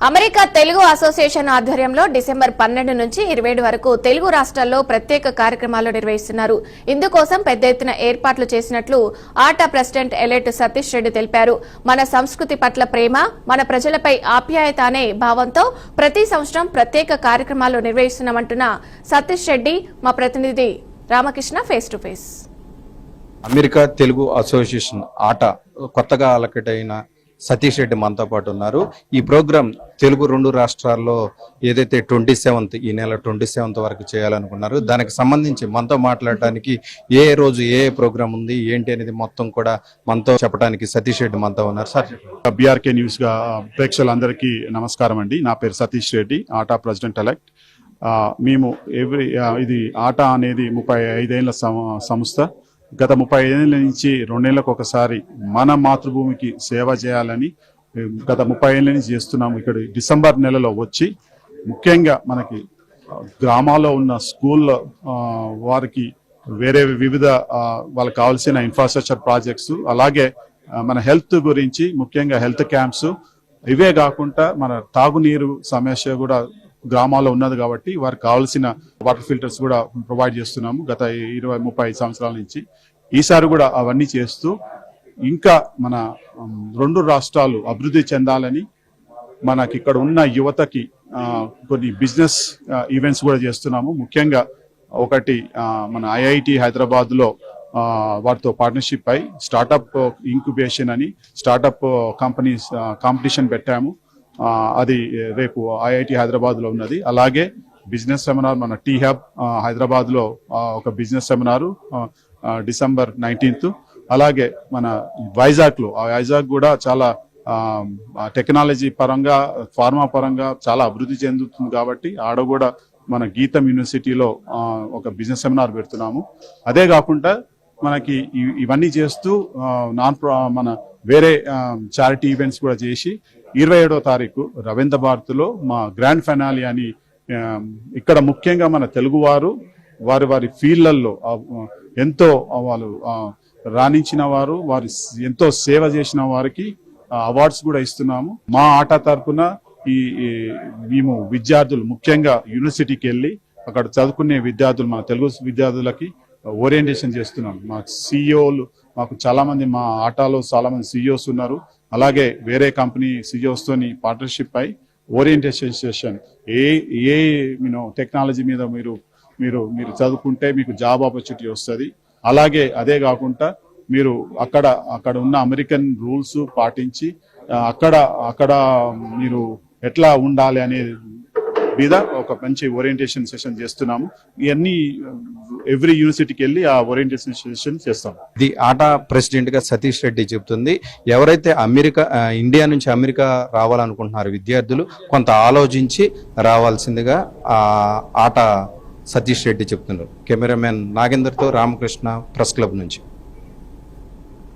America Telugu association ఆధ్వర్యంలో December 12 నుంచి 27 వరకు తెలుగు రాష్ట్రాల్లో ప్రత్యేక కార్యక్రమాలు నిర్వహిస్తున్నారు. ఇందుకోసం పెద్ద ఎత్తున ఏర్పాట్లు చేసినట్లు ఆటా ప్రెసిడెంట్ ఎలెట్ సతీష్ రెడ్డి తెలిపారు. మన సంస్కృతి పట్ల ప్రేమ, మన ప్రజలపై ఆప్యాయత అనే భావంతో ప్రతి సంవత్సరం ప్రత్యేక కార్యక్రమాలు నిర్వహిస్తున్నామంటున్న సతీష్ రెడ్డి మా ప్రతినిధి Ramakrishna face to face. America Telugu association ATA కొత్తగా అలకేట్ అయిన సతీష్ రెడ్డి మనతో పాటు ఉన్నారు. ఈ ప్రోగ్రాం తెలుగు 2 రాష్ట్రాల్లో ఏదైతే 27th ఈ నెల 27th వరకు చేయాలనుకున్నారు, దానికి సంబంధించి మనతో మాట్లాడటానికి ఏ రోజు ఏ ప్రోగ్రాం ఉంది ఏంటి అనేది మొత్తం కూడా మనతో చెప్పడానికి సతీష్ రెడ్డి మనతో ఉన్నారు. సార్, బీఆర్కే న్యూస్ గా ప్రేక్షకులందరికీ నమస్కారం అండి. నా పేరు సతీష్ రెడ్డి, ఆటా ప్రెసిడెంట్ ఎలెక్ట్. మేము ఇది ఆటా అనేది 35 ఏళ్ల సంస్థ. గత 35 ఏళ్ల నుంచి 2 ఏళ్లకు ఒకసారి మన మాతృభూమికి సేవ చేయాలని గత 30 ఏళ్ల నుంచి చేస్తున్నాము. ఇక్కడ డిసెంబర్ నెలలో వచ్చి ముఖ్యంగా మనకి గ్రామాల్లో ఉన్న స్కూల్లో వారికి వేరే వివిధ వాళ్ళకి కావాల్సిన ఇన్ఫ్రాస్ట్రక్చర్ ప్రాజెక్ట్స్, అలాగే మన హెల్త్ గురించి ముఖ్యంగా హెల్త్ క్యాంప్స్, ఇవే కాకుండా మన తాగునీరు సమస్య కూడా గ్రామాల్లో ఉన్నది కాబట్టి వారికి కావాల్సిన వాటర్ ఫిల్టర్స్ కూడా ప్రొవైడ్ చేస్తున్నాము గత 20-30 సంవత్సరాల నుంచి. ఈసారి కూడా అవన్నీ చేస్తూ ఇంకా మన 2 రాష్ట్రాలు అభివృద్ధి చెందాలని మనకి ఇక్కడ ఉన్న యువతకి కొన్ని బిజినెస్ ఈవెంట్స్ కూడా చేస్తున్నాము. ముఖ్యంగా ఒకటి మన ఐఐటి హైదరాబాద్ లో వారితో పార్ట్నర్షిప్ అయి స్టార్టప్ ఇంక్యుబేషన్ అని స్టార్టప్ కంపెనీస్ కాంపిటీషన్ పెట్టాము. అది రేపు ఐఐటి హైదరాబాద్ లో ఉన్నది. అలాగే బిజినెస్ సెమినార్ మన టీ హబ్ హైదరాబాద్ లో ఒక బిజినెస్ సెమినారు డిసెంబర్ 19th. అలాగే మన వైజాగ్ లో వైజాగ్ కూడా చాలా టెక్నాలజీ పరంగా ఫార్మా పరంగా చాలా అభివృద్ధి చెందుతుంది కాబట్టి ఆడ కూడా మన గీతం యూనివర్సిటీలో ఒక బిజినెస్ సెమినార్ పెడుతున్నాము. అదే కాకుండా మనకి ఇవన్నీ చేస్తూ మన వేరే చారిటీ ఈవెంట్స్ కూడా చేసి 27వ తారీఖు రవీంద్ర భారతిలో మా గ్రాండ్ ఫైనాలి అని ఇక్కడ ముఖ్యంగా మన తెలుగు వారు వారి ఫీల్డ్లలో ఎంతో వాళ్ళు రాణించిన వారు, వారి ఎంతో సేవ చేసిన వారికి అవార్డ్స్ కూడా ఇస్తున్నాము. మా ఆటా తరఫున మేము విద్యార్థులు ముఖ్యంగా యూనివర్సిటీకి వెళ్ళి అక్కడ చదువుకునే విద్యార్థులు మన తెలుగు విద్యార్థులకి ఓరియంటేషన్ చేస్తున్నాం. మా సిఇఓలు మాకు చాలా మంది మా ఆటాలో చాలా మంది సిఇఓస్ ఉన్నారు. అలాగే వేరే కంపెనీ సిఇఓస్ తోని పార్ట్నర్షిప్ అయి ఓరియంటేషన్ సెషన్ ఏ టెక్నాలజీ మీద మీరు చదువుకుంటే మీకు జాబ్ ఆపర్చునిటీ వస్తుంది. అలాగే అదే కాకుండా మీరు అక్కడ ఉన్న అమెరికన్ రూల్స్ పాటించి అక్కడ మీరు ఎట్లా ఉండాలి అనే మీద ఒక మంచి ఓరియంటేషన్ సెషన్ చేస్తున్నాము. ఇవన్నీ ఎవ్రీ యూనివర్సిటీకి వెళ్ళి ఆ ఓరియంటేషన్ సెషన్ చేస్తాం. ఇది ఆటా ప్రెసిడెంట్ గా సతీష్ రెడ్డి చెబుతుంది. ఎవరైతే ఇండియా నుంచి అమెరికా రావాలనుకుంటున్నారో విద్యార్థులు కొంత ఆలోచించి రావాల్సిందిగా ఆటా సతీష్ రెడ్డి చెప్తున్నారు. కెమెరామెన్ నాగేందర్తో రామకృష్ణ, ప్రెస్ క్లబ్ నుంచి.